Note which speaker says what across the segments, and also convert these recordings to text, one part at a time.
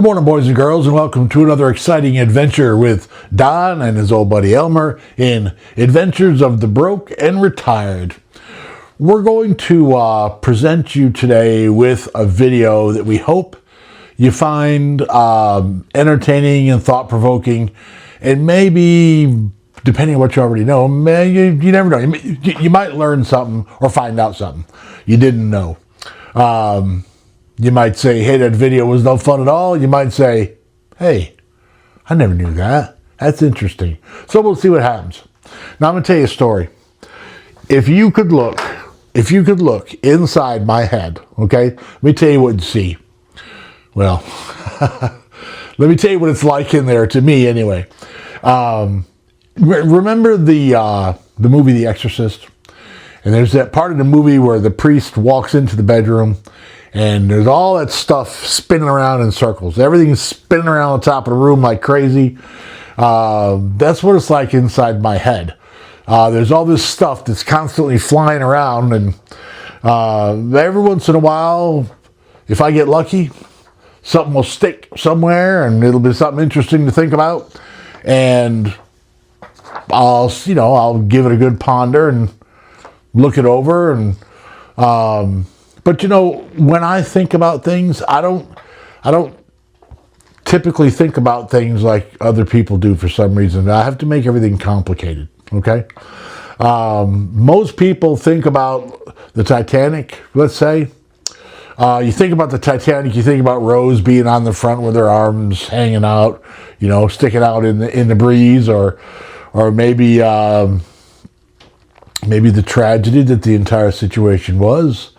Speaker 1: Good morning, boys and girls, and welcome to another exciting adventure with Don and his old buddy Elmer in Adventures of the Broke and Retired. We're going to present you today with a video that we hope you find entertaining and thought-provoking, and maybe, depending on what you already know, you never know. You might learn something or find out something you didn't know. You might say, hey, that video was no fun at all. You might say, hey, I never knew that. That's interesting. So we'll see what happens. Now I'm going to tell you a story. If you could look inside my head, okay, let me tell you what you see. Well, let me tell you what it's like in there to me anyway. Remember the movie The Exorcist? And there's that part of the movie where the priest walks into the bedroom and there's all that stuff spinning around in circles. Everything's spinning around the top of the room like crazy. That's what it's like inside my head. There's all this stuff that's constantly flying around, and every once in a while, if I get lucky, something will stick somewhere and it'll be something interesting to think about. And I'll give it a good ponder and look it over. And but when I think about things, I don't typically think about things like other people do for some reason. I have to make everything complicated, okay? Most people think about the Titanic, let's say. You think about the Titanic, you think about Rose being on the front with her arms hanging out, sticking out in the breeze, or maybe the tragedy that the entire situation was.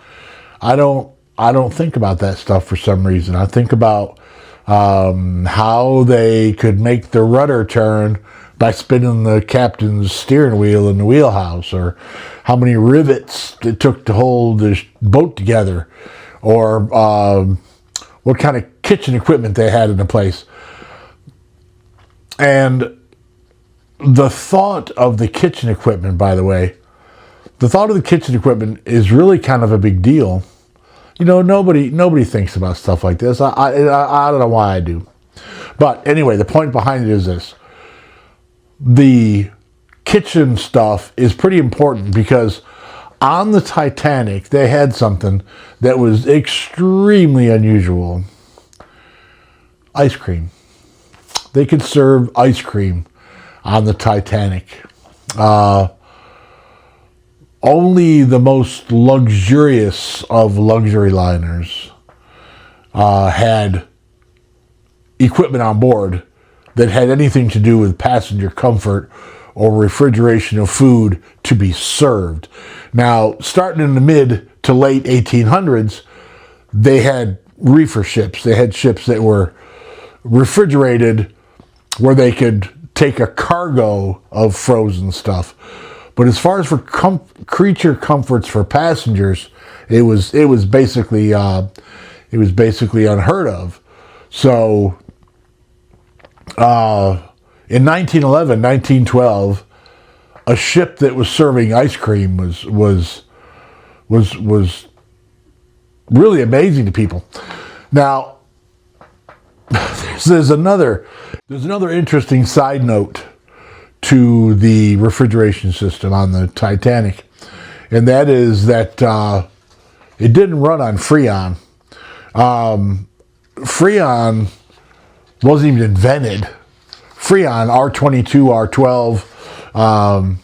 Speaker 1: I don't think about that stuff for some reason. I think about how they could make the rudder turn by spinning the captain's steering wheel in the wheelhouse, or how many rivets it took to hold the boat together, or what kind of kitchen equipment they had in the place. And the thought of the kitchen equipment, by the way, the thought of the kitchen equipment is really kind of a big deal. Nobody thinks about stuff like this. I don't know why I do. But anyway, the point behind it is this. The kitchen stuff is pretty important because on the Titanic, they had something that was extremely unusual. Ice cream. They could serve ice cream on the Titanic. Only the most luxurious of luxury liners had equipment on board that had anything to do with passenger comfort or refrigeration of food to be served. Now, starting in the mid to late 1800s, they had reefer ships. They had ships that were refrigerated where they could take a cargo of frozen stuff. But as far as for creature comforts for passengers, it was basically unheard of. So in 1911, 1912, a ship that was serving ice cream was really amazing to people. Now, there's another interesting side note to the refrigeration system on the Titanic, and that is that it didn't run on Freon. Freon wasn't even invented. Freon, R22, R12,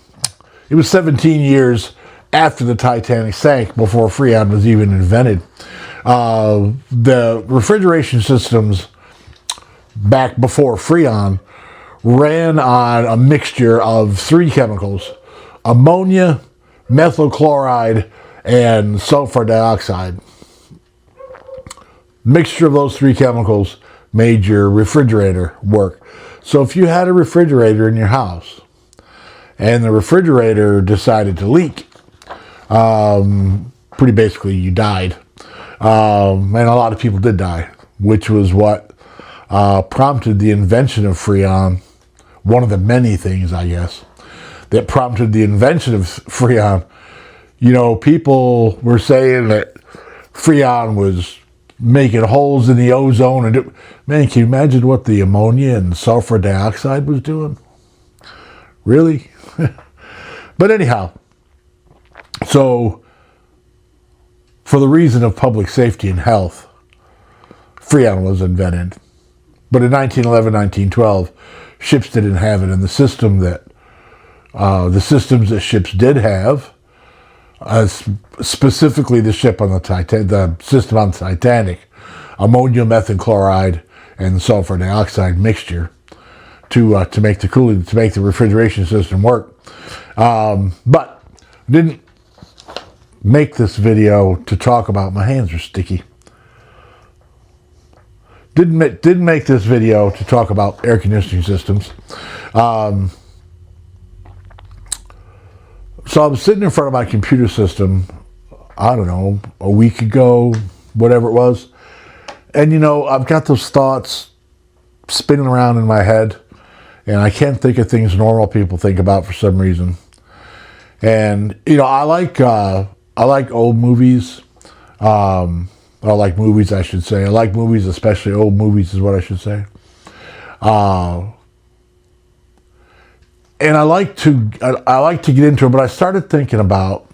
Speaker 1: it was 17 years after the Titanic sank before Freon was even invented. The refrigeration systems back before Freon ran on a mixture of three chemicals: ammonia, methyl chloride, and sulfur dioxide. Mixture of those three chemicals made your refrigerator work. So if you had a refrigerator in your house and the refrigerator decided to leak, pretty basically you died. And a lot of people did die, which was what prompted the invention of Freon. One of the many things, I guess, that prompted the invention of Freon. People were saying that Freon was making holes in the ozone. And man, can you imagine what the ammonia and sulfur dioxide was doing? Really? But anyhow, so for the reason of public safety and health, Freon was invented. But in 1911, 1912, ships didn't have it, and the systems that ships did have, specifically the ship on the system on the Titanic, ammonium methachloride and sulfur dioxide mixture to make the cooling, to make the refrigeration system work. But didn't make this video to talk about my hands are sticky. Didn't make this video to talk about air conditioning systems. So I was sitting in front of my computer system, I don't know, a week ago, whatever it was. And I've got those thoughts spinning around in my head, and I can't think of things normal people think about for some reason. And I like old movies. I like movies, I should say. I like movies, especially old movies is what I should say. And I like to get into it, but I started thinking about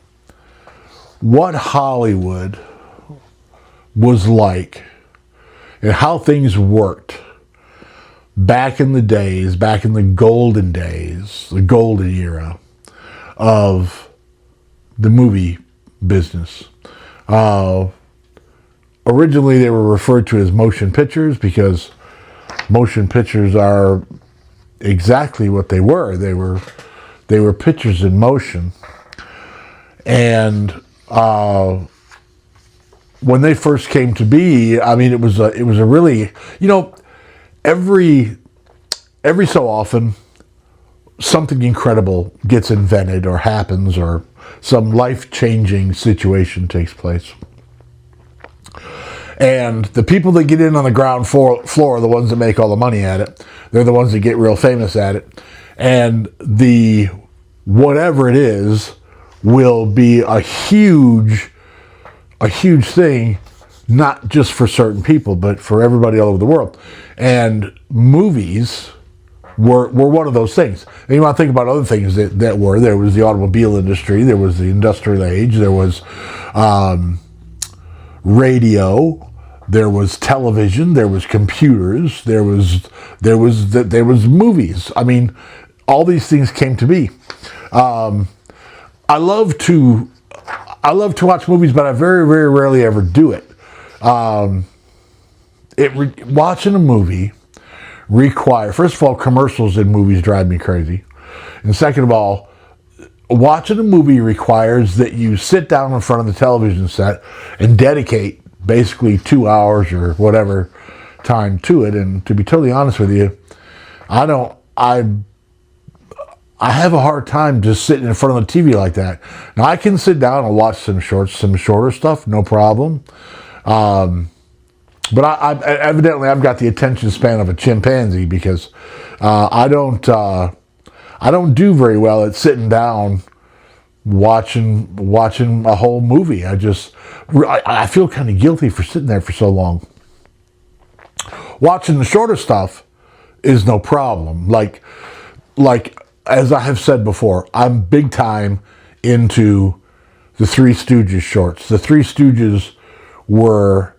Speaker 1: what Hollywood was like and how things worked back in the days, back in the golden days, the golden era of the movie business. Originally, they were referred to as motion pictures because motion pictures are exactly what they were. They were pictures in motion. And when they first came to be, I mean, it was a really, every so often something incredible gets invented or happens, or some life-changing situation takes place. And the people that get in on the ground floor are the ones that make all the money at it. They're the ones that get real famous at it. And the whatever it is will be a huge thing, not just for certain people, but for everybody all over the world. And movies were one of those things. And you want to think about other things that were. There was the automobile industry. There was the industrial age. There was radio, there was television, there was computers, there was movies. I mean, all these things came to be. I love to watch movies, but I very, very rarely ever do it. Watching a movie first of all, commercials in movies drive me crazy, and second of all, watching a movie requires that you sit down in front of the television set and dedicate basically 2 hours or whatever time to it. And to be totally honest with you, I have a hard time just sitting in front of the TV like that. Now I can sit down and watch some shorter stuff, no problem. But evidently I've got the attention span of a chimpanzee because I don't do very well at sitting down watching a whole movie. I feel kind of guilty for sitting there for so long. Watching the shorter stuff is no problem. Like as I have said before, I'm big time into the Three Stooges shorts. The Three Stooges were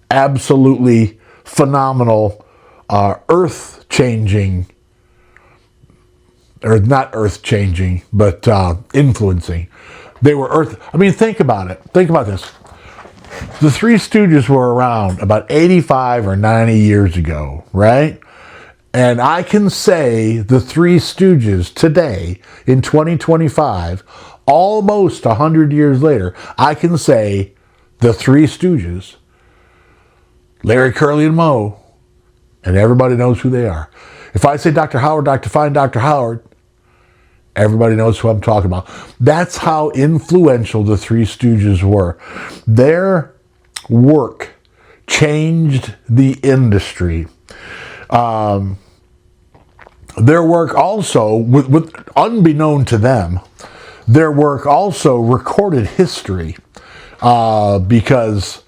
Speaker 1: absolutely phenomenal, earth-changing, or not earth-changing, but influencing. They were think about it. Think about this. The Three Stooges were around about 85 or 90 years ago, right? And I can say the Three Stooges today, in 2025, almost 100 years later, I can say the Three Stooges, Larry, Curly, and Moe, and everybody knows who they are. If I say Dr. Howard, Dr. Fine, Dr. Howard, everybody knows who I'm talking about. That's how influential the Three Stooges were. Their work changed the industry. Their work also, with unbeknown to them, their work also recorded history because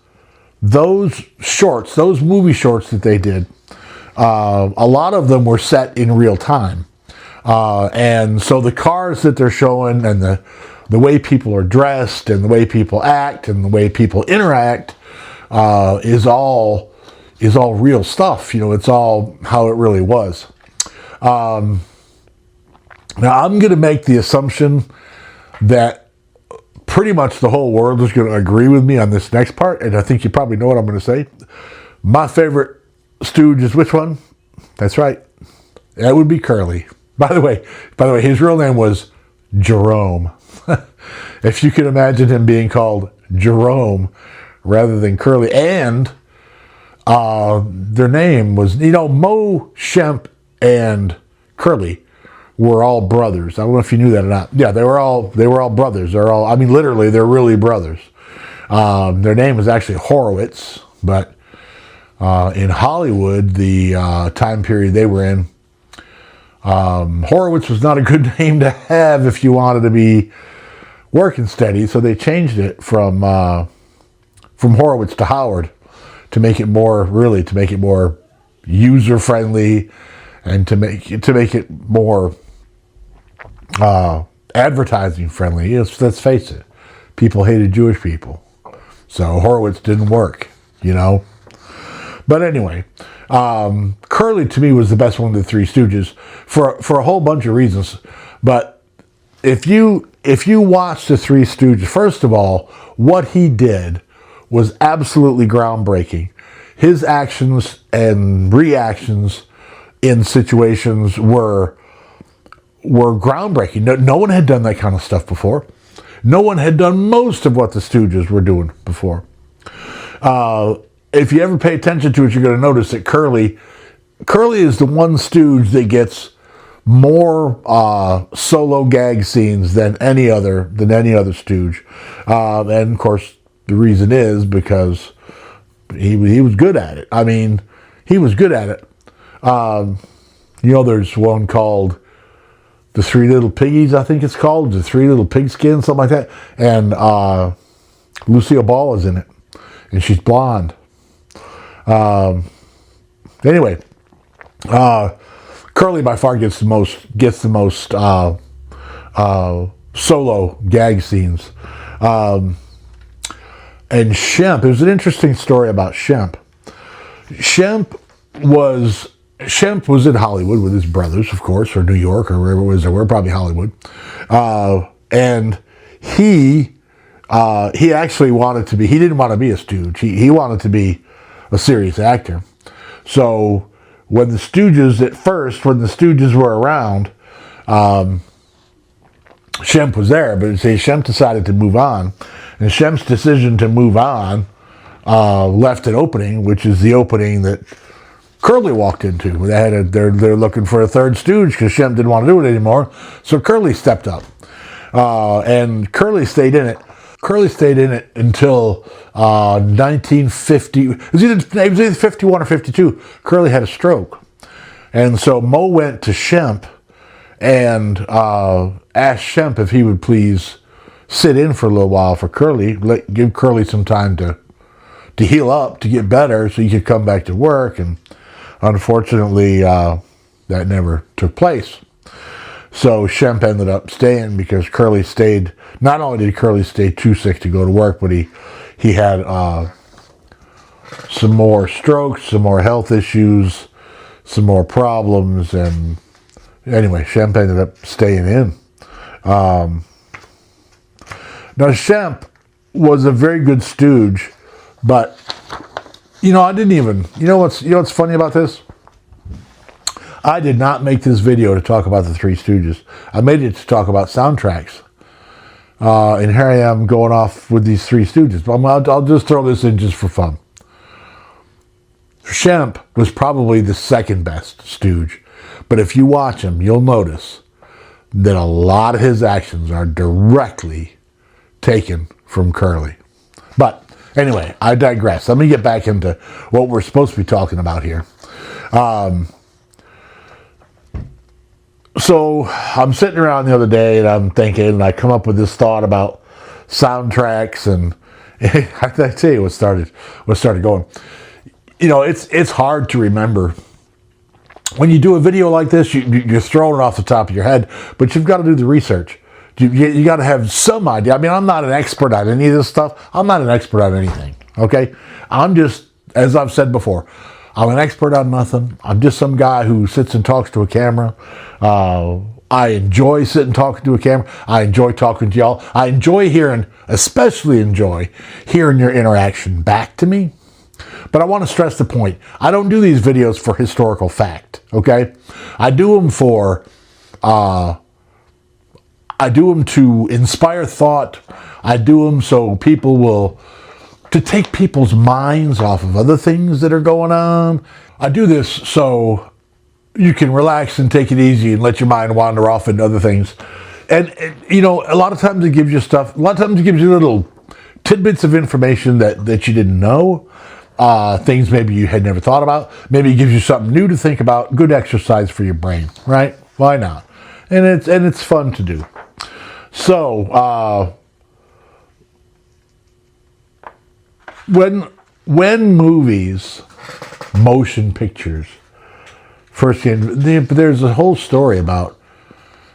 Speaker 1: those shorts, those movie shorts that they did, a lot of them were set in real time. And so the cars that they're showing and the way people are dressed and the way people act and the way people interact is all real stuff. You know, it's all how it really was. Now I'm going to make the assumption that pretty much the whole world is going to agree with me on this next part, and I think you probably know what I'm going to say. My favorite Stooge is which one? That's right. That would be Curly. By the way, his real name was Jerome. If you can imagine him being called Jerome rather than Curly. And their name was, Moe, Shemp, and Curly were all brothers. I don't know if you knew that or not. Yeah, they were all brothers. Literally, they're really brothers. Their name was actually Horowitz, but in Hollywood, the time period they were in, Horowitz was not a good name to have if you wanted to be working steady, so they changed it from Horowitz to Howard to make it more user friendly and to make it more advertising friendly. Yes, let's face it, people hated Jewish people, so Horowitz didn't work, But anyway, Curly to me was the best one of the Three Stooges for a whole bunch of reasons. But if you watch the Three Stooges, first of all, what he did was absolutely groundbreaking. His actions and reactions in situations were groundbreaking. No one had done that kind of stuff before. No one had done most of what the Stooges were doing before. If you ever pay attention to it, you're going to notice that Curly is the one Stooge that gets more solo gag scenes than any other Stooge. And of course, the reason is because he was good at it. I mean, he was good at it. There's one called The Three Little Piggies, I think it's called, The Three Little Pigskins, something like that. And Lucille Ball is in it, and she's blonde. Anyway, Curly by far gets the most solo gag scenes. And Shemp, there's an interesting story about Shemp. Shemp was in Hollywood with his brothers, of course, or New York, or wherever it was. They were probably Hollywood. And he actually wanted to be, he didn't want to be a Stooge. He wanted to be a serious actor. So when the Stooges were around, Shemp was there, but Shemp decided to move on. And Shemp's decision to move on left an opening, which is the opening that Curly walked into. They're looking for a third Stooge because Shemp didn't want to do it anymore. So Curly stepped up. And Curly stayed in it. Curly stayed in it until 1950. It was either 51 or 52. Curly had a stroke. And so Moe went to Shemp and asked Shemp if he would please sit in for a little while for Curly, give Curly some time to heal up, to get better, so he could come back to work. And unfortunately, that never took place. So Shemp ended up staying because Curly stayed. Not only did Curly stay too sick to go to work, but he had some more strokes, some more health issues, some more problems, and anyway, Shemp ended up staying in. Now Shemp was a very good Stooge, but I didn't even. What's funny about this? I did not make this video to talk about the Three Stooges. I made it to talk about soundtracks. And here I am going off with these Three Stooges. But I'll just throw this in just for fun. Shemp was probably the second best Stooge. But if you watch him, you'll notice that a lot of his actions are directly taken from Curly. But anyway, I digress. Let me get back into what we're supposed to be talking about here. So I'm sitting around the other day and I'm thinking, and I come up with this thought about soundtracks and I tell you what started going. You know, it's hard to remember. When you do a video like this, you're throwing it off the top of your head, but you've got to do the research. You got to have some idea. I mean, I'm not an expert on any of this stuff. I'm not an expert on anything, okay? I'm just, as I've said before, I'm an expert on nothing. I'm just some guy who sits and talks to a camera. I enjoy sitting talking to a camera. I enjoy talking to y'all. I enjoy especially enjoy hearing your interaction back to me. But I want to stress the point. I don't do these videos for historical fact, okay? I do them to inspire thought. I do them so to take people's minds off of other things that are going on. I do this so you can relax and take it easy and let your mind wander off into other things. And you know, a lot of times it gives you stuff. A lot of times it gives you little tidbits of information that you didn't know. Things maybe you had never thought about. Maybe it gives you something new to think about. Good exercise for your brain, right? Why not? And it's fun to do. So when movies, motion pictures first came, there's a whole story about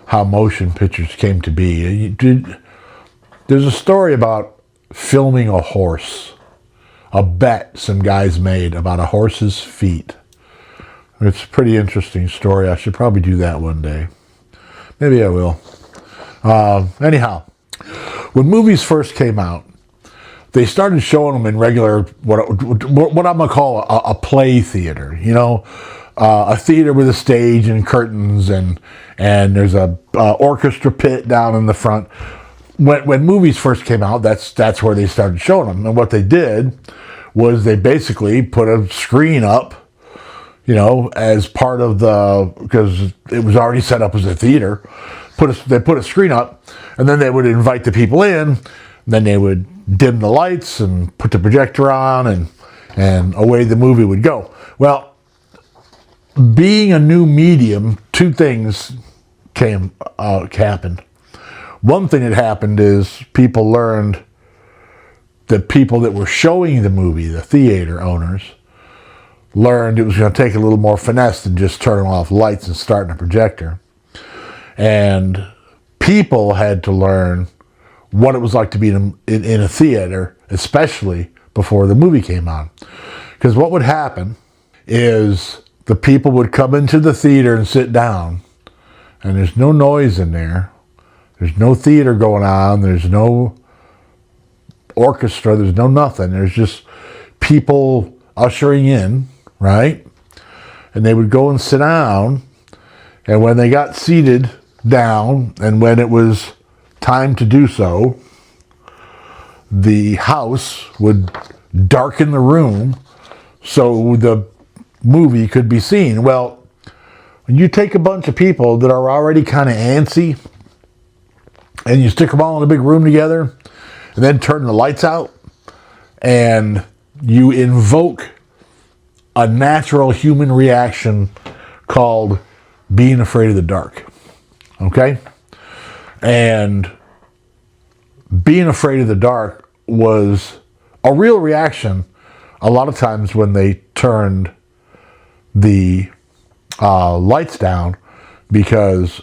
Speaker 1: how motion pictures came to be. There's a story about filming a horse. A bet some guys made about a horse's feet. It's a pretty interesting story. I should probably do that one day. Maybe I will. Anyhow, when movies first came out, they started showing them in regular, what I'm going to call a play theater. You know, a theater with a stage and curtains, and there's a orchestra pit down in the front. When movies first came out, that's where they started showing them. And what they did was they basically put a screen up, you know, as part of because it was already set up as a theater. They put a screen up, and then they would invite the people in. Then they would dim the lights and put the projector on, and away the movie would go. Well, being a new medium, two things happened. One thing that happened is people learned that people that were showing the movie, the theater owners, learned it was going to take a little more finesse than just turning off lights and starting a projector. And people had to learn what it was like to be in a theater, especially before the movie came on. Because what would happen is the people would come into the theater and sit down, and there's no noise in there. There's no theater going on. There's no orchestra. There's no nothing. There's just people ushering in, right? And they would go and sit down. And when they got seated down, and when it was time to do so, the house would darken the room so the movie could be seen. Well, when you take a bunch of people that are already kind of antsy, and you stick them all in a big room together, and then turn the lights out, and you invoke a natural human reaction called being afraid of the dark. Okay? And being afraid of the dark was a real reaction a lot of times when they turned the lights down,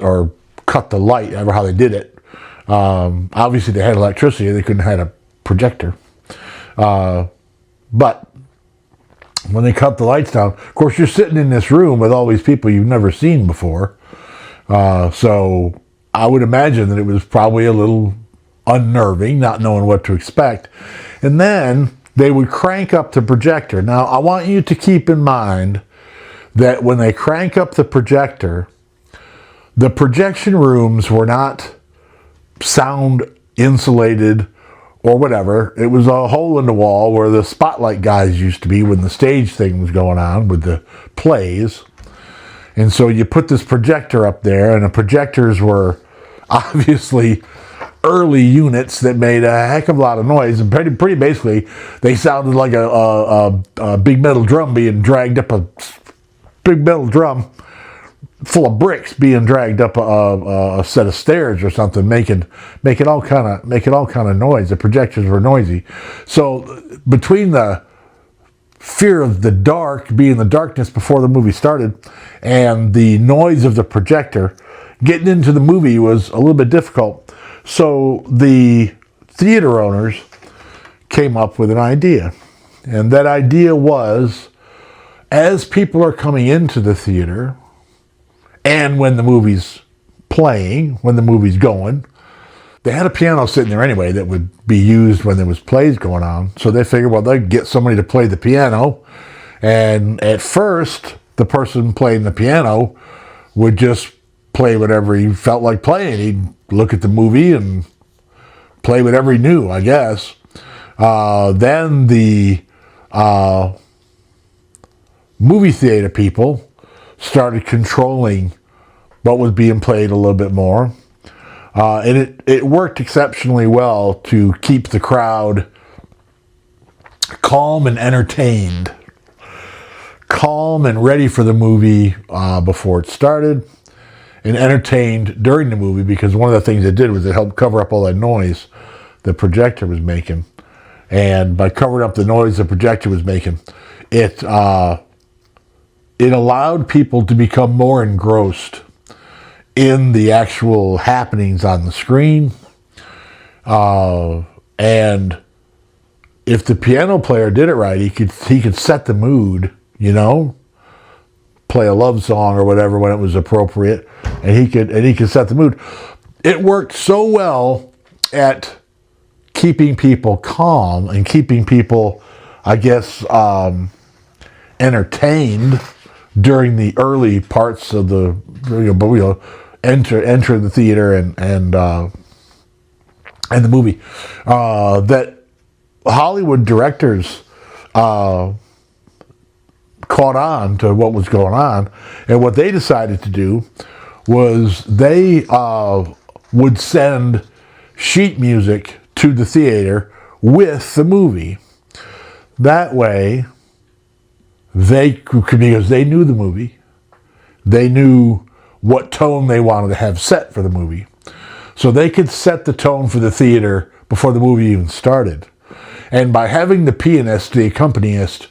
Speaker 1: or cut the light, ever how they did it. Obviously they had electricity, they couldn't have had a projector. But when they cut the lights down, of course you're sitting in this room with all these people you've never seen before. So I would imagine that it was probably a little unnerving, not knowing what to expect. And then they would crank up the projector. Now I want you to keep in mind that when they crank up the projection rooms were not sound insulated or whatever. It was a hole in the wall where the spotlight guys used to be when the stage thing was going on with the plays. And so you put this projector up there, and the projectors were obviously early units that made a heck of a lot of noise, and pretty basically they sounded like a big metal drum being dragged up a big metal drum full of bricks being dragged up a set of stairs or something, making all kind of noise. The projectors were noisy. So between the fear of the dark, being the darkness before the movie started, and the noise of the projector, getting into the movie was a little bit difficult. So the theater owners came up with an idea. And that idea was, as people are coming into the theater, and when the movie's playing, when the movie's going, they had a piano sitting there anyway that would be used when there was plays going on. So they figured, well, they'd get somebody to play the piano. And at first, the person playing the piano would just play whatever he felt like playing. He'd look at the movie and play whatever he knew, I guess. Then the movie theater people started controlling what was being played a little bit more. And it worked exceptionally well to keep the crowd calm and entertained. Calm and ready for the movie before it started, and entertained during the movie, because one of the things it did was it helped cover up all that noise the projector was making. And by covering up the noise the projector was making, it allowed people to become more engrossed in the actual happenings on the screen. And if the piano player did it right, he could set the mood, you know, play a love song or whatever when it was appropriate, and he could set the mood. It worked so well at keeping people calm and keeping people, I guess, entertained during the early parts of the enter the theater and the movie, that Hollywood directors caught on to what was going on, and what they decided to do was they would send sheet music to the theater with the movie. That way, because they knew the movie, they knew what tone they wanted to have set for the movie. So they could set the tone for the theater before the movie even started. And by having the pianist, the accompanist,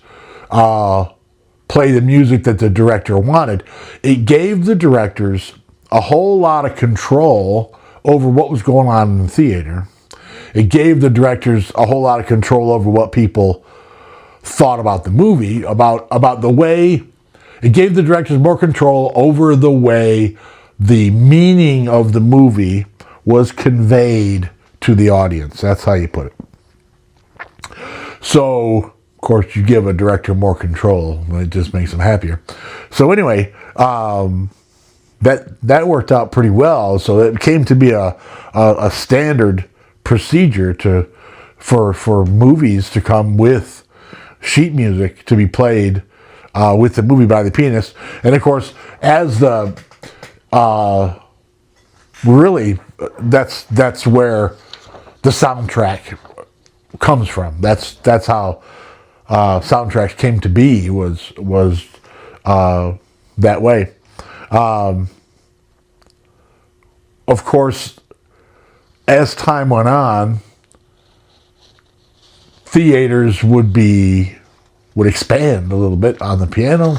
Speaker 1: play the music that the director wanted, it gave the directors a whole lot of control over what was going on in the theater. It gave the directors a whole lot of control over what people thought about the movie, about the way. It gave the directors more control over the way the meaning of the movie was conveyed to the audience. That's how you put it. So, of course, you give a director more control. It just makes them happier. So anyway, that worked out pretty well. So it came to be a standard procedure for movies to come with sheet music to be played with the movie by the pianist. And of course, as the really, that's where the soundtrack comes from. That's how soundtracks came to be, was that way. Of course, as time went on, theaters would expand a little bit on the piano,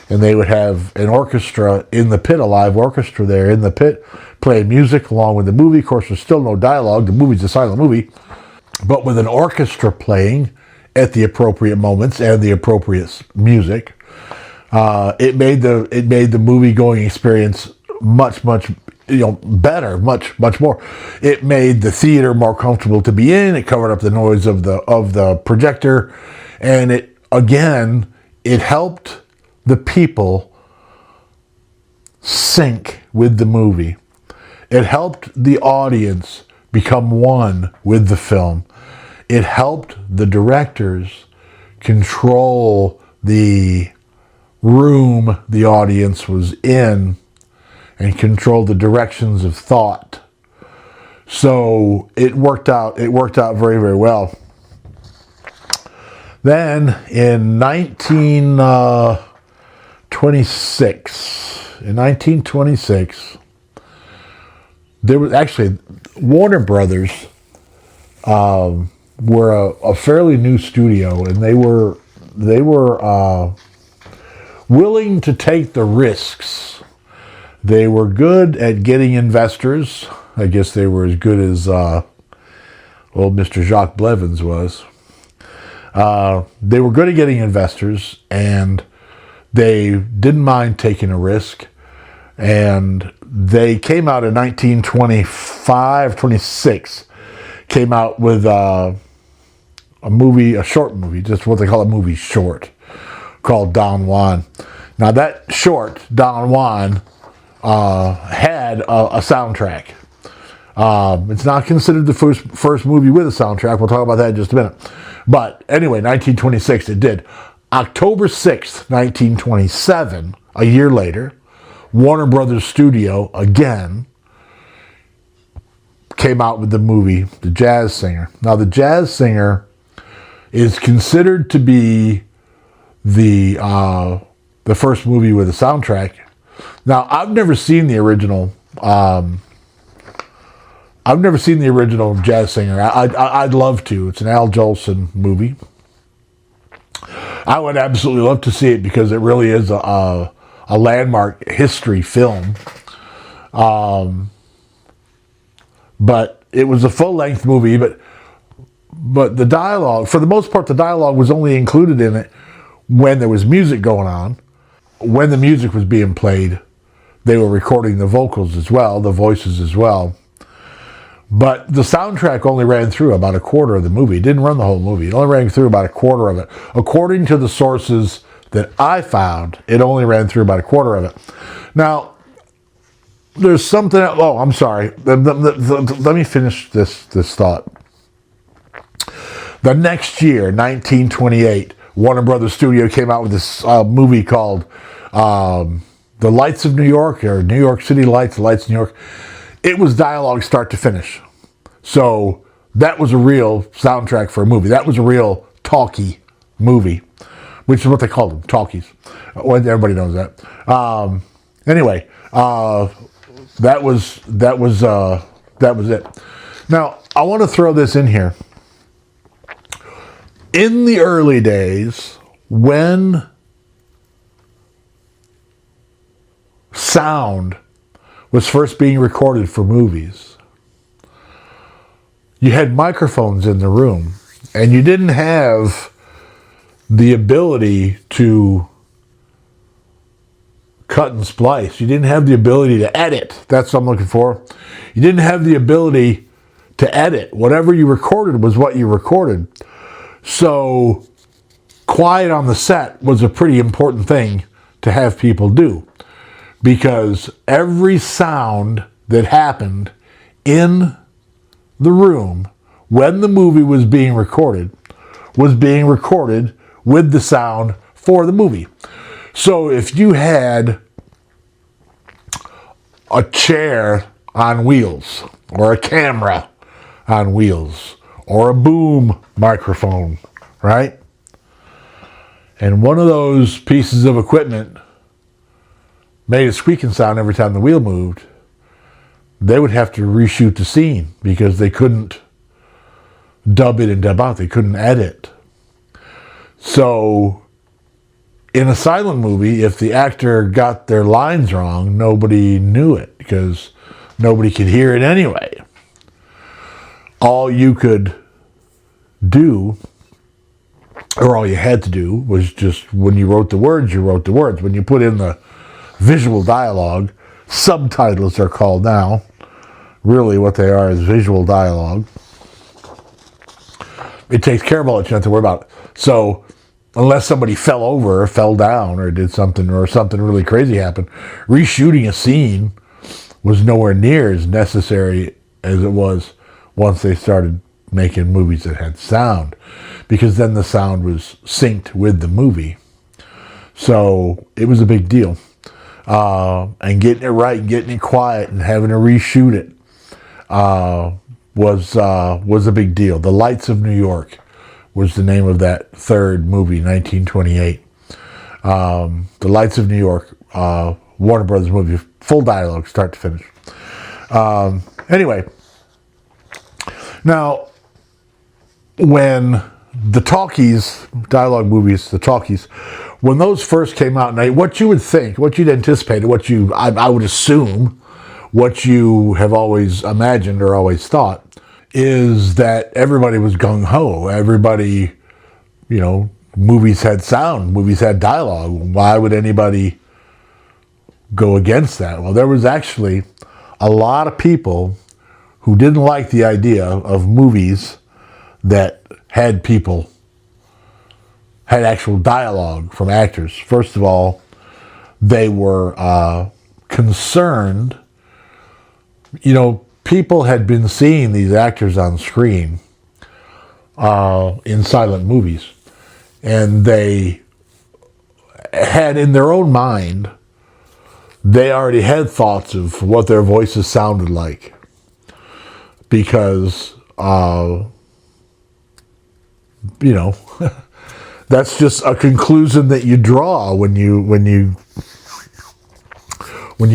Speaker 1: and they would have an orchestra in the pit, a live orchestra there in the pit, playing music along with the movie. Of course, there's still no dialogue. The movie's a silent movie, but with an orchestra playing at the appropriate moments and the appropriate music, it made the movie going experience much better, much more. It made the theater more comfortable to be in. It covered up the noise of the projector, and it helped the people sync with the movie. It helped the audience become one with the film. It helped the directors control the room the audience was in and control the directions of thought. So it worked out very, very well. Then in 1926, in 1926, there was actually Warner Brothers were a fairly new studio, and they were willing to take the risks. They were good at getting investors. I guess they were as good as old Mr. Jacques Blevins was. They were good at getting investors, and they didn't mind taking a risk. And they came out in 26, came out with a short movie, just what they call a movie short, called Don Juan. Now that short, Don Juan, had a soundtrack. It's not considered the first movie with a soundtrack. We'll talk about that in just a minute. But anyway, 1926 it did. October 6th, 1927, a year later, Warner Brothers Studio again came out with the movie The Jazz Singer. Now, The Jazz Singer is considered to be the first movie with a soundtrack. Now, I've never seen the original. I've never seen the original Jazz Singer. I'd love to. It's an Al Jolson movie. I would absolutely love to see it because it really is a landmark history film. But it was a full-length movie, but the dialogue, for the most part, the dialogue was only included in it when there was music going on. When the music was being played, they were recording the vocals as well, the voices as well. But the soundtrack only ran through about a quarter of the movie. It didn't run the whole movie. It only ran through about a quarter of it. According to the sources that I found, it only ran through about a quarter of it. Now, there's something... Oh, I'm sorry. Let me finish this thought. The next year, 1928, Warner Brothers Studio came out with this movie called The Lights of New York, or New York City Lights, The Lights of New York. It was dialogue start to finish. So that was a real soundtrack for a movie. That was a real talkie movie, which is what they called them, talkies. Well, everybody knows that. Anyway, that was it. Now, I want to throw this in here. In the early days, when sound was first being recorded for movies, you had microphones in the room, and you didn't have the ability to cut and splice. You didn't have the ability to edit. That's what I'm looking for. You didn't have the ability to edit. Whatever you recorded was what you recorded. So quiet on the set was a pretty important thing to have people do, because every sound that happened in the room when the movie was being recorded with the sound for the movie. So if you had a chair on wheels, or a camera on wheels, or a boom microphone, right? And one of those pieces of equipment made a squeaking sound every time the wheel moved, they would have to reshoot the scene because they couldn't dub it and dub out. They couldn't edit. So in a silent movie, if the actor got their lines wrong, nobody knew it because nobody could hear it anyway. All you could do, or all you had to do, was just when you wrote the words, you wrote the words. When you put in the visual dialogue, subtitles are called now. Really what they are is visual dialogue. It takes care of all that you don't have to worry about. So unless somebody fell over or fell down or did something, or something really crazy happened, reshooting a scene was nowhere near as necessary as it was once they started making movies that had sound, because then the sound was synced with the movie. So it was a big deal. And getting it right and getting it quiet and having to reshoot it was a big deal. The Lights of New York was the name of that third movie, 1928. The Lights of New York Warner Brothers movie, full dialogue, start to finish. Anyway, now when the talkies, dialogue movies, the talkies, when those first came out, now what you would think, what you'd anticipate, I would assume, what you have always imagined or always thought, is that everybody was gung-ho. Everybody, movies had sound, movies had dialogue. Why would anybody go against that? Well, there was actually a lot of people who didn't like the idea of movies that had actual dialogue from actors. First of all, they were concerned. People had been seeing these actors on screen in silent movies, and they had in their own mind, they already had thoughts of what their voices sounded like, because that's just a conclusion that you draw when you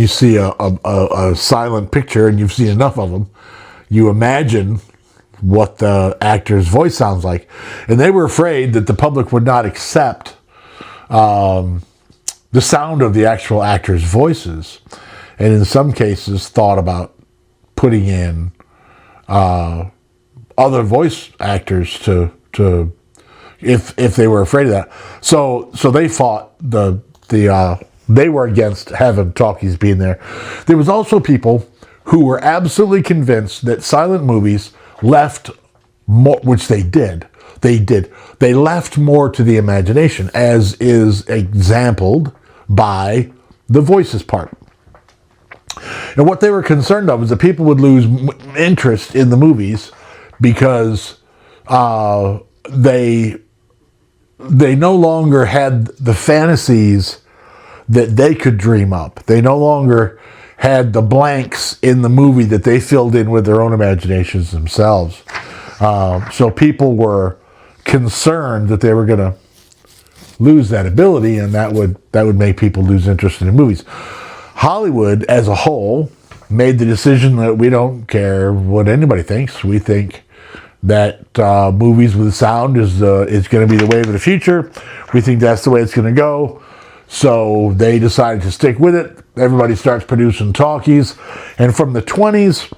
Speaker 1: see a silent picture and you've seen enough of them. You imagine what the actor's voice sounds like, and they were afraid that the public would not accept the sound of the actual actors' voices, and in some cases thought about putting in other voice actors to if they were afraid of that. So they fought they were against having talkies being there. There was also people who were absolutely convinced that silent movies left more, which they did. They left more to the imagination, as is exampled by the voices part. And what they were concerned of is that people would lose interest in the movies because they no longer had the fantasies that they could dream up. They no longer had the blanks in the movie that they filled in with their own imaginations themselves. So people were concerned that they were going to lose that ability, and that would make people lose interest in the movies. Hollywood as a whole made the decision that we don't care what anybody thinks. We think that movies with sound is going to be the wave of the future. We think that's the way it's going to go. So they decided to stick with it. Everybody starts producing talkies. And from the 20s,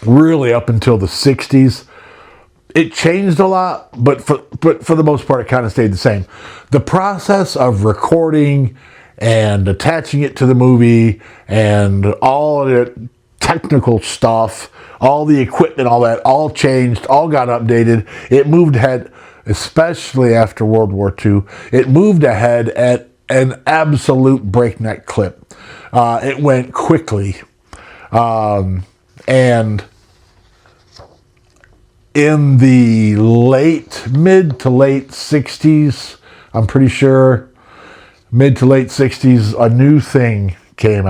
Speaker 1: really up until the 60s, it changed a lot, but for the most part, it kind of stayed the same. The process of recording and attaching it to the movie and all of the technical stuff, all the equipment, all that, all changed, all got updated. It moved ahead, especially after World War II. It moved ahead at an absolute breakneck clip. It went quickly. And in the mid to late 60s, I'm pretty sure, mid to late 60s, a new thing came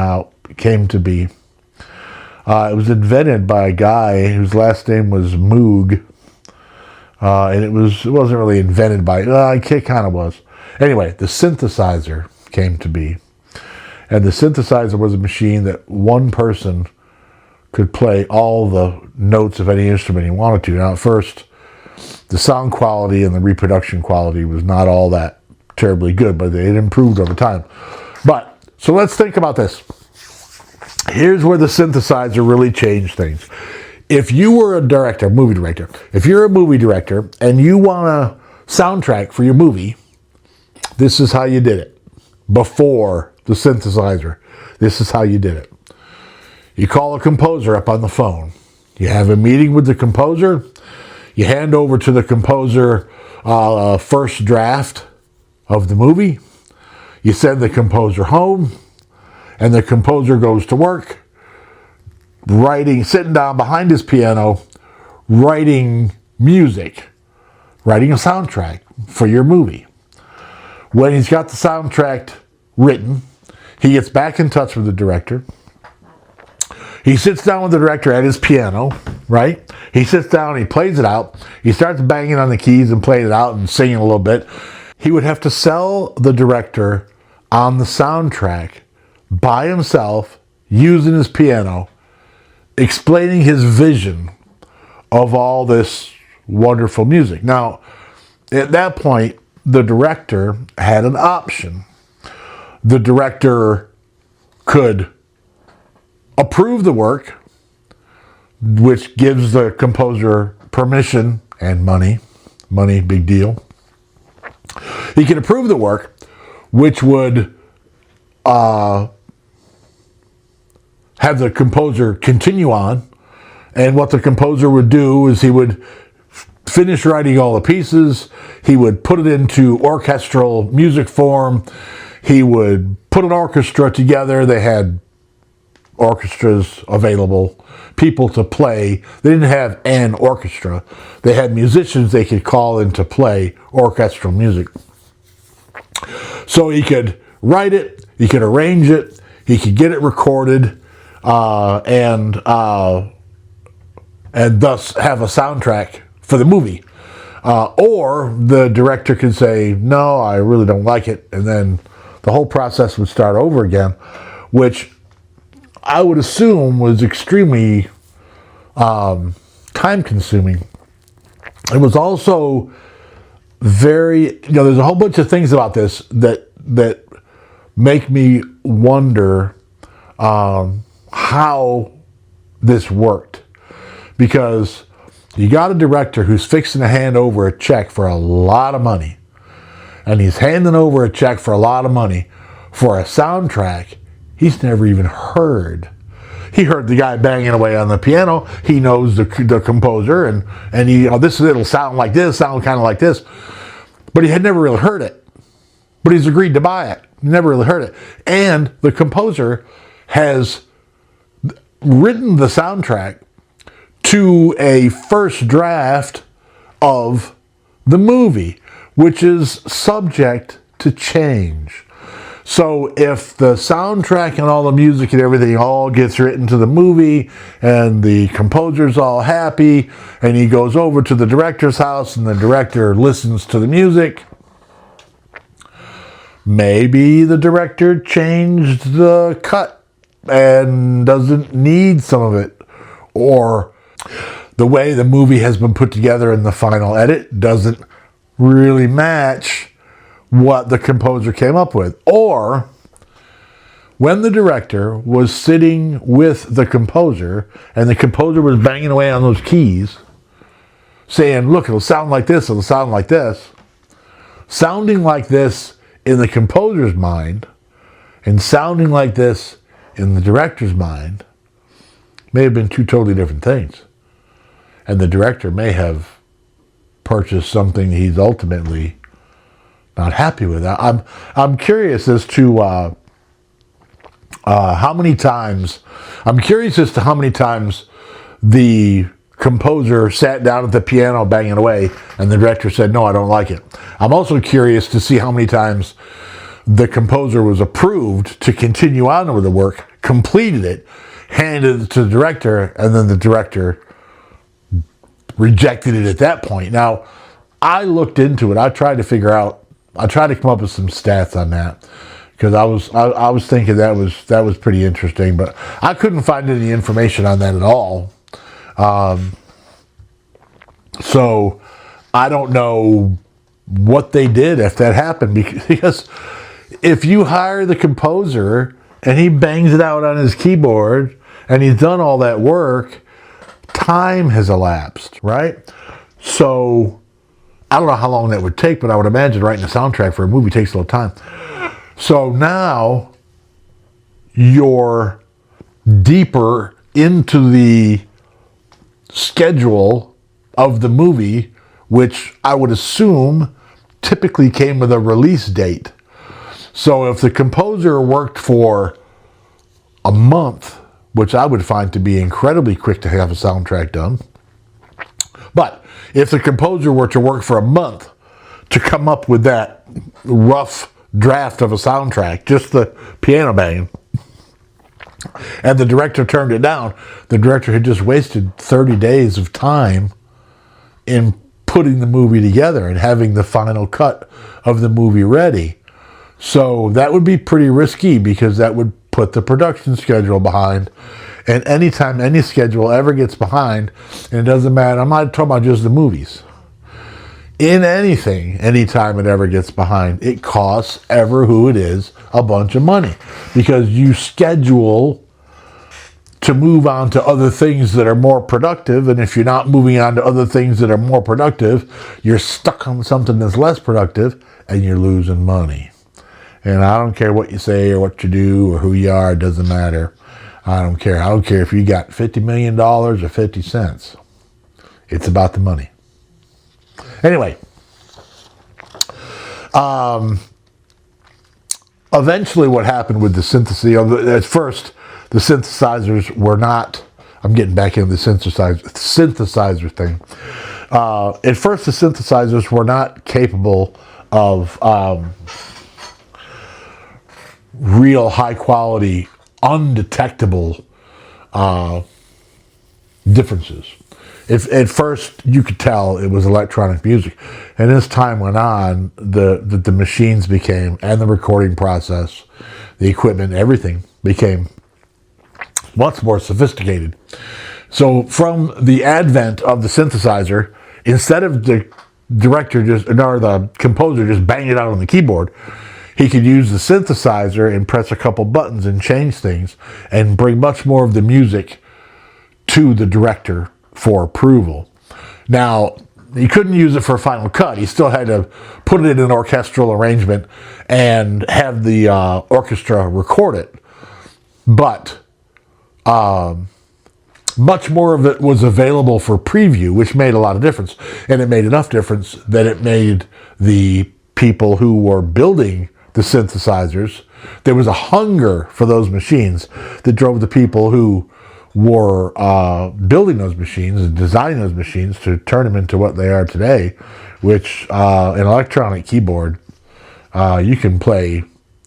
Speaker 1: to be. It was invented by a guy whose last name was Moog. And it wasn't really invented by, it kind of was. Anyway, the synthesizer came to be. And the synthesizer was a machine that one person could play all the notes of any instrument he wanted to. Now, at first, the sound quality and the reproduction quality was not all that terribly good, but it improved over time. So let's think about this. Here's where the synthesizer really changed things. If you were a director, movie director, if you're a movie director and you want a soundtrack for your movie, this is how you did it. Before the synthesizer, this is how you did it. You call a composer up on the phone. You have a meeting with the composer. You hand over to the composer a first draft of the movie. You send the composer home, and the composer goes to work, sitting down behind his piano, writing music, writing a soundtrack for your movie. When he's got the soundtrack written, he gets back in touch with the director. He sits down with the director at his piano, right? He sits down, he plays it out. He starts banging on the keys and playing it out and singing a little bit. He would have to sell the director on the soundtrack by himself, using his piano, explaining his vision of all this wonderful music. Now, at that point, the director had an option. The director could approve the work, which gives the composer permission and money. Money, big deal. He could approve the work, which would have the composer continue on. And what the composer would do is he would finish writing all the pieces. He would put it into orchestral music form. He would put an orchestra together. They had orchestras available, people to play. They didn't have an orchestra. They had musicians they could call in to play orchestral music. So he could write it, he could arrange it, he could get it recorded, and thus have a soundtrack for the movie. Or the director could say, no, I really don't like it, and then the whole process would start over again, which I would assume was extremely time-consuming. It was also very, there's a whole bunch of things about this that make me wonder how this worked. Because you got a director who's fixing to hand over a check for a lot of money. And he's handing over a check for a lot of money for a soundtrack he's never even heard. He heard the guy banging away on the piano. He knows the composer, and he, it'll sound like this, sound kind of like this. But he had never really heard it. But he's agreed to buy it. Never really heard it. And the composer has written the soundtrack to a first draft of the movie, which is subject to change. So if the soundtrack and all the music and everything all gets written to the movie and the composer's all happy and he goes over to the director's house and the director listens to the music, maybe the director changed the cut and doesn't need some of it. Or the way the movie has been put together in the final edit doesn't really match what the composer came up with. Or when the director was sitting with the composer and the composer was banging away on those keys saying, look, it'll sound like this, it'll sound like this. Sounding like this in the composer's mind and sounding like this in the director's mind may have been two totally different things. And the director may have purchased something he's ultimately not happy with. I'm curious as to how many times the composer sat down at the piano banging away and the director said, no, I don't like it. I'm also curious to see how many times the composer was approved to continue on with the work, completed it, handed it to the director, and then the director rejected it at that point. Now, I looked into it. I tried to come up with some stats on that because I was thinking that was pretty interesting, but I couldn't find any information on that at all. So I don't know what they did if that happened, because if you hire the composer and he bangs it out on his keyboard and he's done all that work, time has elapsed, right? So I don't know how long that would take, but I would imagine writing a soundtrack for a movie takes a little time. So now you're deeper into the schedule of the movie, which I would assume typically came with a release date. So if the composer worked for a month, which I would find to be incredibly quick to have a soundtrack done, but if the composer were to work for a month to come up with that rough draft of a soundtrack, just the piano banging, and the director turned it down, the director had just wasted 30 days of time in putting the movie together and having the final cut of the movie ready. So that would be pretty risky, because that would put the production schedule behind. And anytime any schedule ever gets behind, and it doesn't matter, I'm not talking about just the movies. In anything, anytime it ever gets behind, it costs ever who it is a bunch of money. Because you schedule to move on to other things that are more productive, and if you're not moving on to other things that are more productive, you're stuck on something that's less productive, and you're losing money. And I don't care what you say or what you do or who you are, it doesn't matter. I don't care. I don't care if you got $50 million or 50 cents. It's about the money. Anyway, eventually what happened with the synthesizer, at first, the synthesizers were not, I'm getting back into the synthesizer thing. At first, the synthesizers were not capable of real high quality, undetectable differences. At first, you could tell it was electronic music. And as time went on, the machines became, and the recording process, the equipment, everything became much more sophisticated. So from the advent of the synthesizer, instead of the the composer just bang it out on the keyboard, he could use the synthesizer and press a couple buttons and change things and bring much more of the music to the director for approval. Now, he couldn't use it for a final cut. He still had to put it in an orchestral arrangement and have the orchestra record it. But much more of it was available for preview, which made a lot of difference. And it made enough difference that it made the people who were building the synthesizers, there was a hunger for those machines that drove the people who were building those machines and designing those machines to turn them into what they are today, which an electronic keyboard, you can play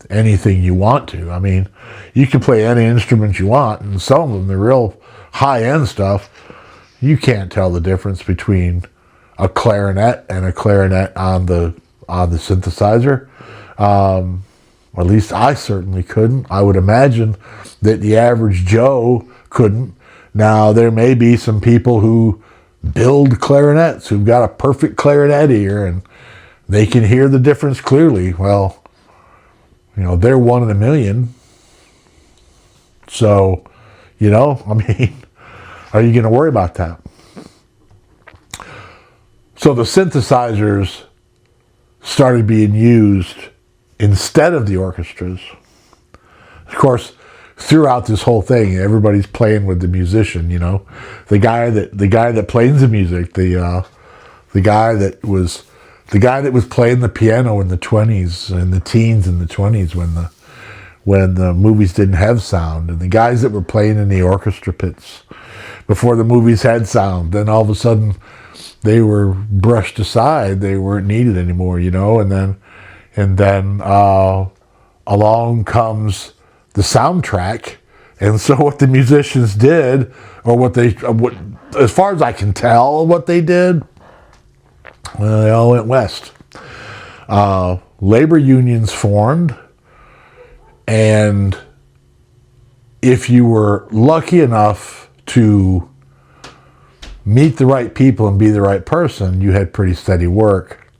Speaker 1: anything you want to. I mean, you can play any instrument you want, and some of them, the real high-end stuff, you can't tell the difference between a clarinet and a clarinet on the synthesizer. At least I certainly couldn't. I would imagine that the average Joe couldn't. Now, there may be some people who build clarinets who've got a perfect clarinet ear and they can hear the difference clearly. Well, they're one in a million. So, I mean, are you going to worry about that? So the synthesizers started being used instead of the orchestras. Of course, throughout this whole thing, everybody's playing with the musician. The guy that plays the music, the guy that was playing the piano in the 20s and the teens in the 20s when the movies didn't have sound, and the guys that were playing in the orchestra pits before the movies had sound. Then all of a sudden, they were brushed aside. They weren't needed anymore, and then along comes the soundtrack. And so what the musicians did, or as far as I can tell, what they did, well, they all went west. Labor unions formed, and if you were lucky enough to meet the right people and be the right person, you had pretty steady work.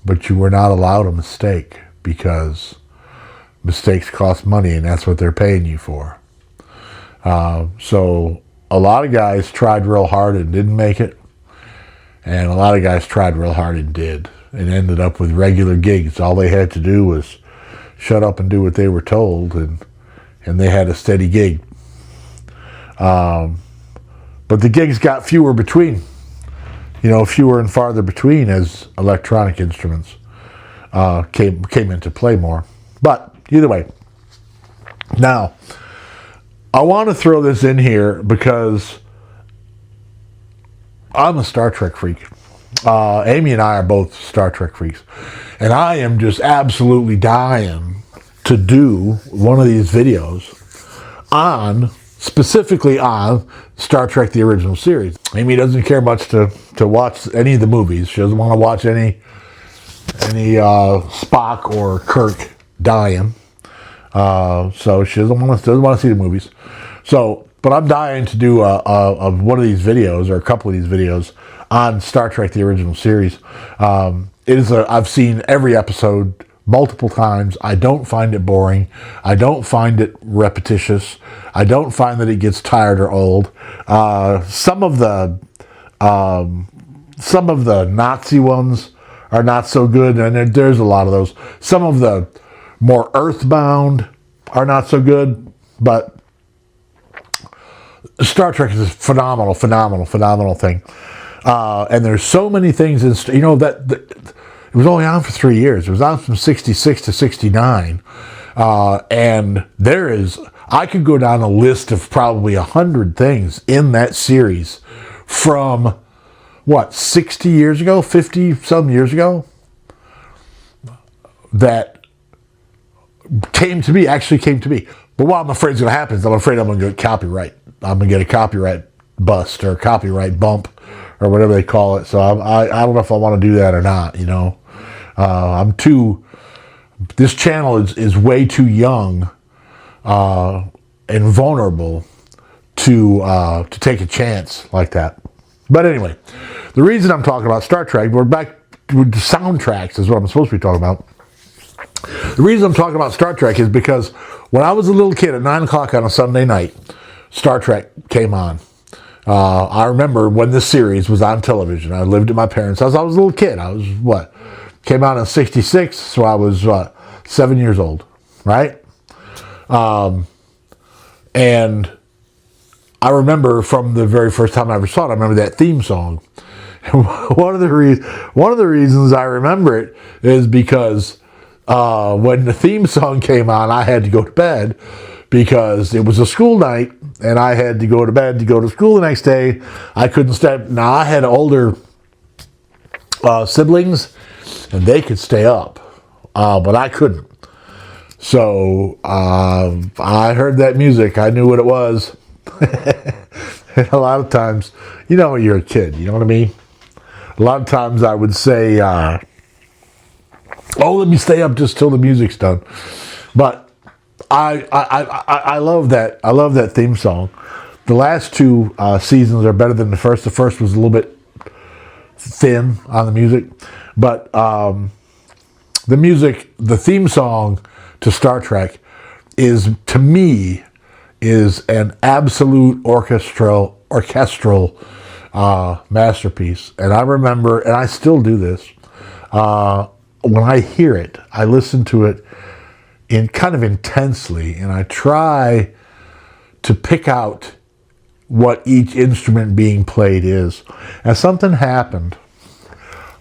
Speaker 1: But you were not allowed a mistake, because mistakes cost money, and that's what they're paying you for. So a lot of guys tried real hard and didn't make it, and a lot of guys tried real hard and did, and ended up with regular gigs. All they had to do was shut up and do what they were told, and they had a steady gig. But the gigs got fewer between, fewer and farther between as electronic instruments came into play more. But either way, now I want to throw this in here because I'm a Star Trek freak. Amy and I are both Star Trek freaks, and I am just absolutely dying to do one of these videos specifically on Star Trek, the original series. Amy doesn't care much to watch any of the movies. She doesn't want to watch any Spock or Kirk dying. So she doesn't want to see the movies. So, but I'm dying to do one of these videos or a couple of these videos on Star Trek: The Original Series. I've seen every episode multiple times. I don't find it boring. I don't find it repetitious. I don't find that it gets tired or old. Some of the Nazi ones are not so good, and there's a lot of those. Some of the more earthbound are not so good, but Star Trek is a phenomenal thing. And there's so many things in, that it was only on for 3 years. It was on from 66 to 69. And I could go down a list of probably 100 things in that series from, 60 years ago, 50 some years ago, that actually came to be. But what I'm afraid is going to happen is I'm afraid I'm going to get copyright. I'm going to get a copyright bust or a copyright bump or whatever they call it. So I don't know if I want to do that or not, this channel is way too young and vulnerable to take a chance like that. But anyway, the reason I'm talking about Star Trek, we're back with the soundtracks is what I'm supposed to be talking about. The reason I'm talking about Star Trek is because when I was a little kid at 9 o'clock on a Sunday night, Star Trek came on. I remember when this series was on television. I lived at my parents' house. I was a little kid. I was, came out in 66, so I was, 7 years old, right? And I remember from the very first time I ever saw it, I remember that theme song. And one of the reasons I remember it is because when the theme song came on, I had to go to bed because it was a school night and I had to go to bed to go to school the next day. I couldn't stay. Now, I had older siblings and they could stay up, but I couldn't. So I heard that music. I knew what it was. And a lot of times, when you're a kid, you know what I mean? A lot of times I would say, let me stay up just till the music's done. But I love that. I love that theme song. The last two seasons are better than the first. The first was a little bit thin on the music. But the theme song to Star Trek is, to me, is an absolute orchestral masterpiece. And I remember, and I still do this, when I hear it, I listen to it in kind of intensely, and I try to pick out what each instrument being played is. And something happened,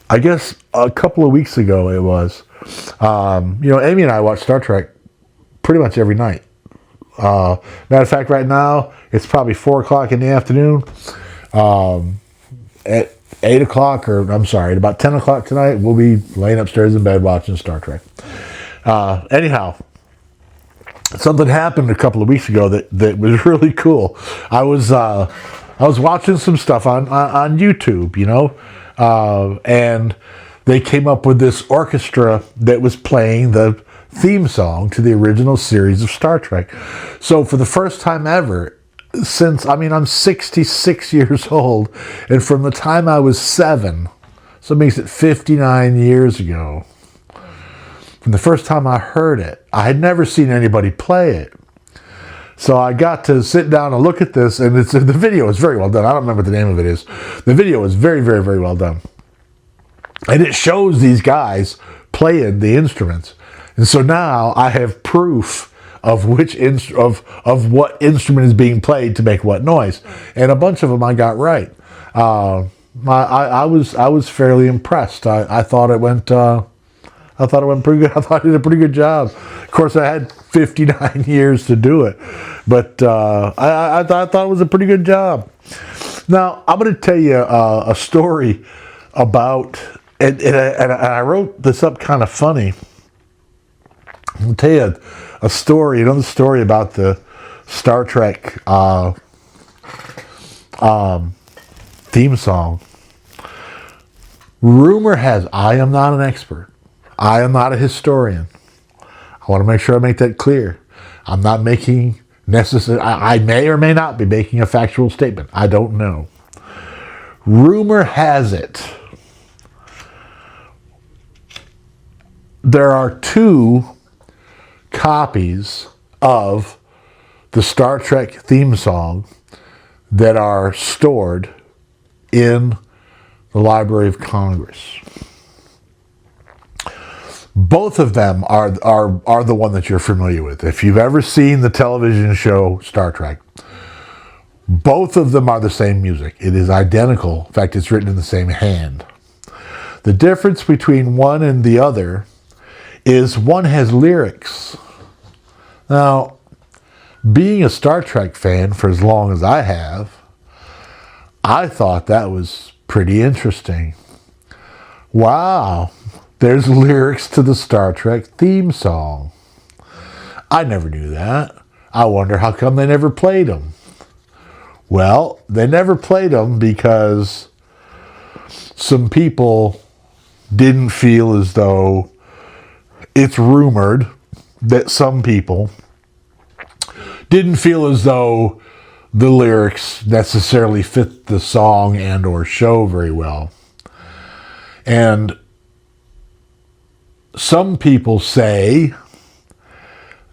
Speaker 1: I guess a couple of weeks ago it was. Amy and I watch Star Trek pretty much every night. Matter of fact, right now, it's probably 4 o'clock in the afternoon. At 8 o'clock, at about 10 o'clock tonight, we'll be laying upstairs in bed watching Star Trek. Anyhow, something happened a couple of weeks ago that was really cool. I was watching some stuff on YouTube, and they came up with this orchestra that was playing the theme song to the original series of Star Trek. So for the first time ever, I'm 66 years old, and from the time I was 7, so it makes it 59 years ago, from the first time I heard it, I had never seen anybody play it. So I got to sit down and look at this, and the video is very well done. I don't remember what the name of it is. The video is very, very, very well done. And it shows these guys playing the instruments. And so now I have proof of what instrument is being played to make what noise, and a bunch of them I got right. I was fairly impressed. I thought it went pretty good. I thought I did a pretty good job. Of course, I had 59 years to do it, but I thought it was a pretty good job. Now I'm going to tell you a story about, and I wrote this up kind of funny. I'll tell you another story about the Star Trek theme song. Rumor has, I am not an expert. I am not a historian. I want to make sure I make that clear. I'm not making necessary. I may or may not be making a factual statement. I don't know. Rumor has it there are 2 copies of the Star Trek theme song that are stored in the Library of Congress. Both of them are the one that you're familiar with. If you've ever seen the television show Star Trek, both of them are the same music. It is identical. In fact, it's written in the same hand. The difference between one and the other is one has lyrics. Now, being a Star Trek fan for as long as I have, I thought that was pretty interesting. Wow, there's lyrics to the Star Trek theme song. I never knew that. I wonder how come they never played them. Well, they never played them because some people didn't feel as though, it's rumored that some people didn't feel as though the lyrics necessarily fit the song and or show very well. And some people say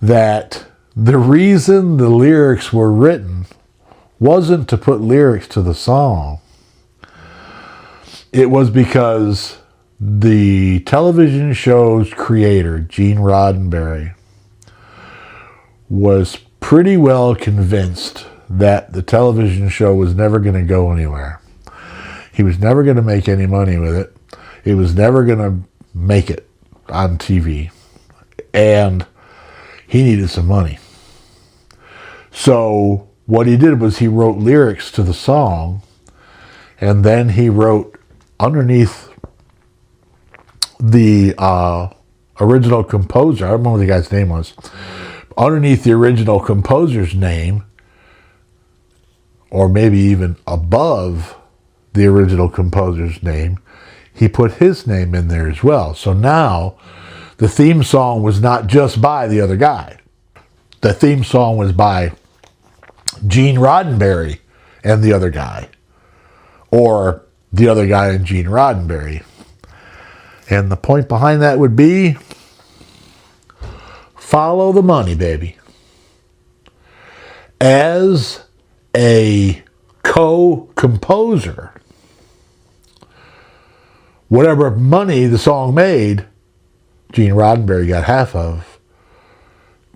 Speaker 1: that the reason the lyrics were written wasn't to put lyrics to the song. It was because the television show's creator, Gene Roddenberry, was pretty well convinced that the television show was never going to go anywhere. He was never going to make any money with it. It was never going to make it on TV. And he needed some money. So what he did was he wrote lyrics to the song, and then he wrote underneath the original composer, I don't remember what the guy's name was, underneath the original composer's name, or maybe even above the original composer's name, he put his name in there as well. So now the theme song was not just by the other guy. The theme song was by Gene Roddenberry and the other guy, or the other guy and Gene Roddenberry. And the point behind that would be, follow the money, baby. As a co-composer, whatever money the song made, Gene Roddenberry got half of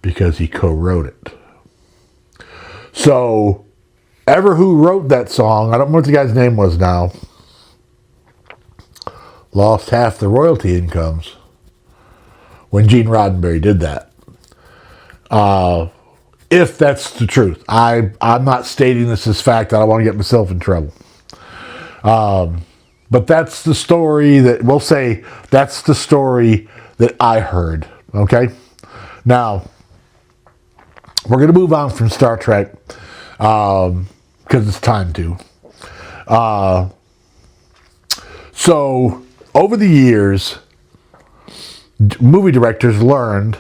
Speaker 1: because he co-wrote it. So, ever who wrote that song, I don't know what the guy's name was now, lost half the royalty incomes when Gene Roddenberry did that. If that's the truth. I'm not stating this as fact. I don't want to get myself in trouble. But that's the story that, we'll say, that's the story that I heard. Okay? Now, we're going to move on from Star Trek because it's time to. So, over the years, movie directors learned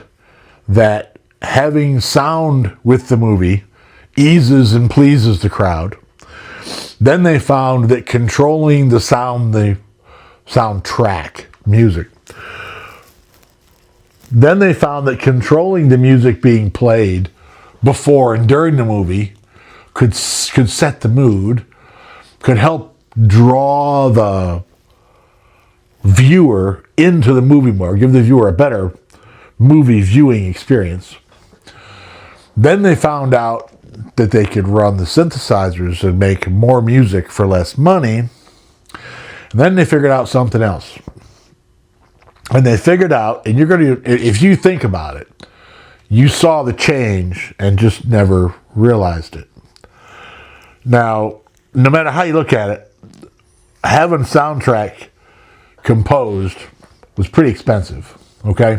Speaker 1: that having sound with the movie eases and pleases the crowd. Then they found that controlling the soundtrack music. Then they found that controlling the music being played before and during the movie could set the mood, could help draw the viewer into the movie more, give the viewer a better movie viewing experience. Then they found out that they could run the synthesizers and make more music for less money. And then they figured out something else. And they figured out, and if you think about it, you saw the change and just never realized it. Now, no matter how you look at it, having a soundtrack composed was pretty expensive, okay?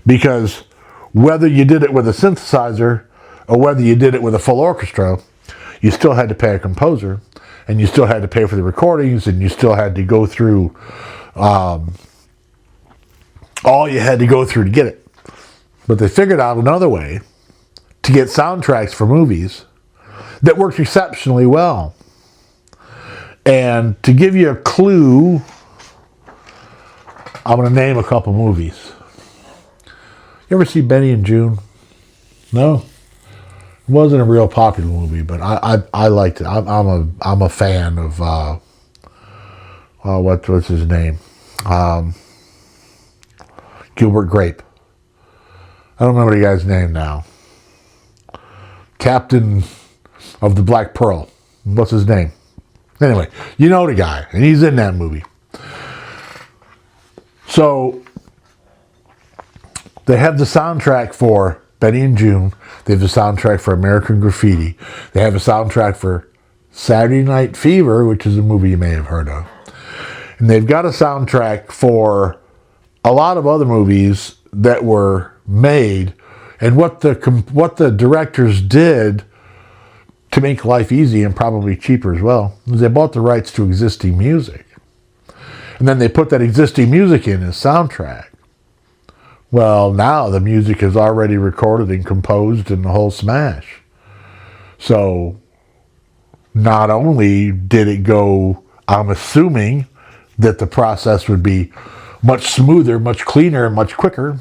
Speaker 1: Because whether you did it with a synthesizer or whether you did it with a full orchestra, you still had to pay a composer, and you still had to pay for the recordings, and you still had to go through all you had to go through to get it. But they figured out another way to get soundtracks for movies that worked exceptionally well. And to give you a clue, I'm going to name a couple movies. You ever see Benny and June? No? It wasn't a real popular movie, but I liked it. I'm a fan of what's his name? Gilbert Grape. I don't remember the guy's name now. Captain of the Black Pearl. What's his name? Anyway, you know the guy, and he's in that movie. So they have the soundtrack for Benny and June. They have the soundtrack for American Graffiti. They have a soundtrack for Saturday Night Fever, which is a movie you may have heard of. And they've got a soundtrack for a lot of other movies that were made. And what the directors did to make life easy and probably cheaper as well is they bought the rights to existing music. And then they put that existing music in as soundtrack. Well, now the music is already recorded and composed and the whole smash. So not only did it go, I'm assuming that the process would be much smoother, much cleaner, and much quicker,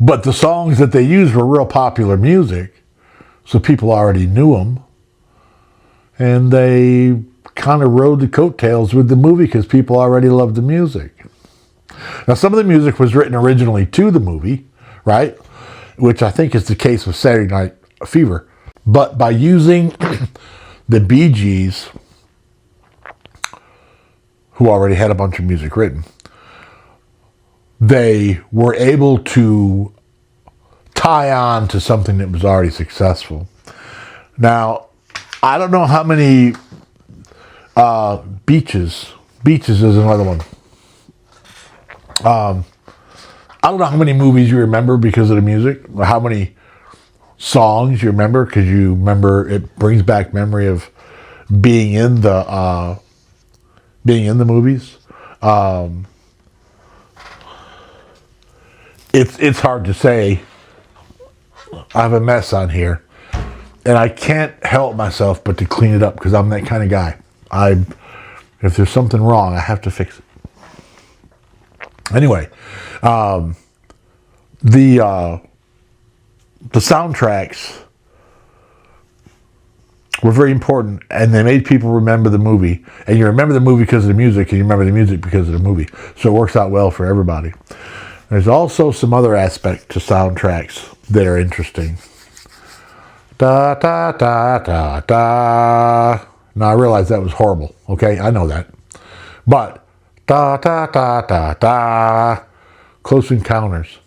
Speaker 1: but the songs that they used were real popular music, so people already knew them, and they kind of rode the coattails with the movie because people already loved the music. Now, some of the music was written originally to the movie, right? Which I think is the case with Saturday Night Fever. But by using the Bee Gees, who already had a bunch of music written, they were able to tie on to something that was already successful. Now, I don't know how many Beaches is another one. I don't know how many movies you remember because of the music, or how many songs you remember because you remember it brings back memory of being in the movies. It's hard to say. I have a mess on here, and I can't help myself but to clean it up because I'm that kind of guy. If there's something wrong, I have to fix it. Anyway, the soundtracks were very important, and they made people remember the movie. And you remember the movie because of the music, and you remember the music because of the movie. So it works out well for everybody. There's also some other aspects to soundtracks that are interesting. Da da da da da. Now I realize that was horrible. Okay, I know that, but da da da da da. Close Encounters.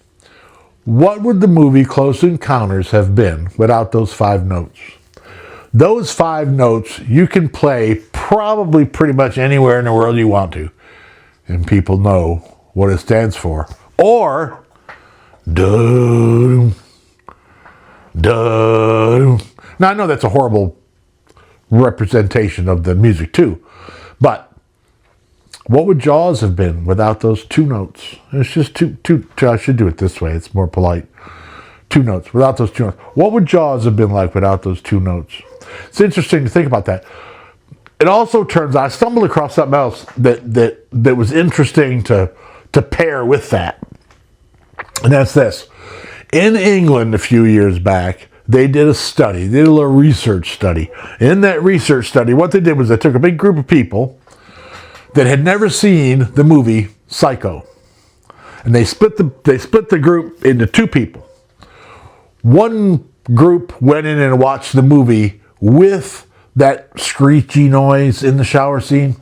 Speaker 1: What would the movie Close Encounters have been without those 5 notes? Those 5 notes you can play probably pretty much anywhere in the world you want to, and people know what it stands for. Or dum dum. Now I know that's a horrible representation of the music too, but what would Jaws have been without those 2 notes? It's just two. I should do it this way. It's more polite. 2 notes. Without those 2 notes. What would Jaws have been like without those 2 notes? It's interesting to think about that. It also turns out I stumbled across something else that was interesting to pair with that. And that's this. In England a few years back, they did a study. They did a little research study. In that research study, what they did was they took a big group of people that had never seen the movie Psycho. And they split the group into 2 people. One group went in and watched the movie with that screechy noise in the shower scene.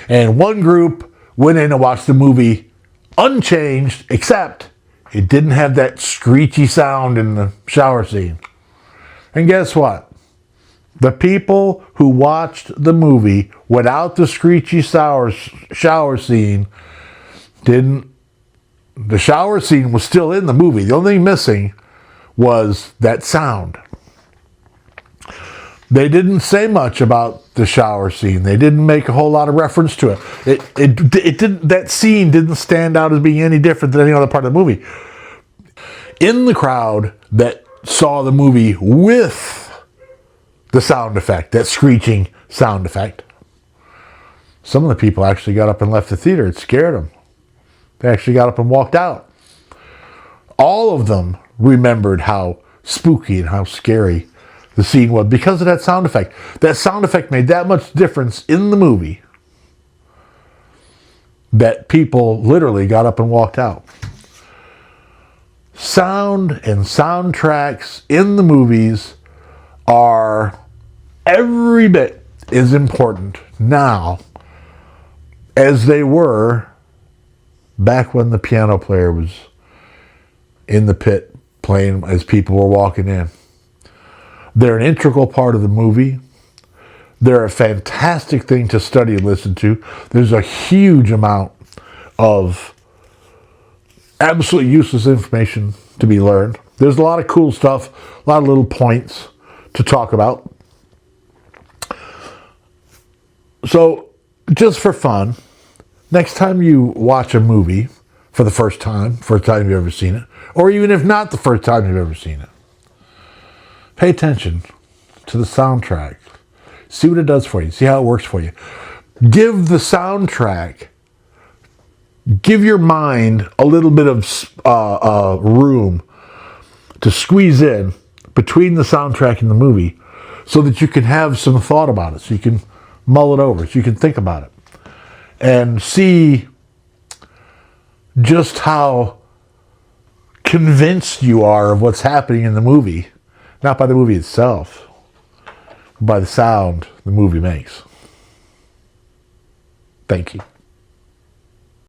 Speaker 1: And one group went in and watched the movie unchanged, except it didn't have that screechy sound in the shower scene. And guess what? The people who watched the movie without the screechy shower scene the shower scene was still in the movie. The only thing missing was that sound. They didn't say much about the shower scene. They didn't make a whole lot of reference to it. It didn't. That scene didn't stand out as being any different than any other part of the movie. In the crowd that saw the movie with the sound effect, that screeching sound effect. Some of the people actually got up and left the theater. It scared them. They actually got up and walked out. All of them remembered how spooky and how scary the scene was because of that sound effect. That sound effect made that much difference in the movie that people literally got up and walked out. Sound and soundtracks in the movies are every bit as important now as they were back when the piano player was in the pit playing as people were walking in. They're an integral part of the movie. They're a fantastic thing to study and listen to. There's a huge amount of absolutely useless information to be learned. There's a lot of cool stuff, a lot of little points to talk about. So, just for fun, next time you watch a movie for the first time you've ever seen it, or even if not the first time you've ever seen it, pay attention to the soundtrack. See what it does for you. See how it works for you. Give the soundtrack, give your mind a little bit of room to squeeze in between the soundtrack and the movie so that you can have some thought about it, so you can mull it over, so you can think about it and see just how convinced you are of what's happening in the movie, not by the movie itself, by the sound the movie makes. Thank you.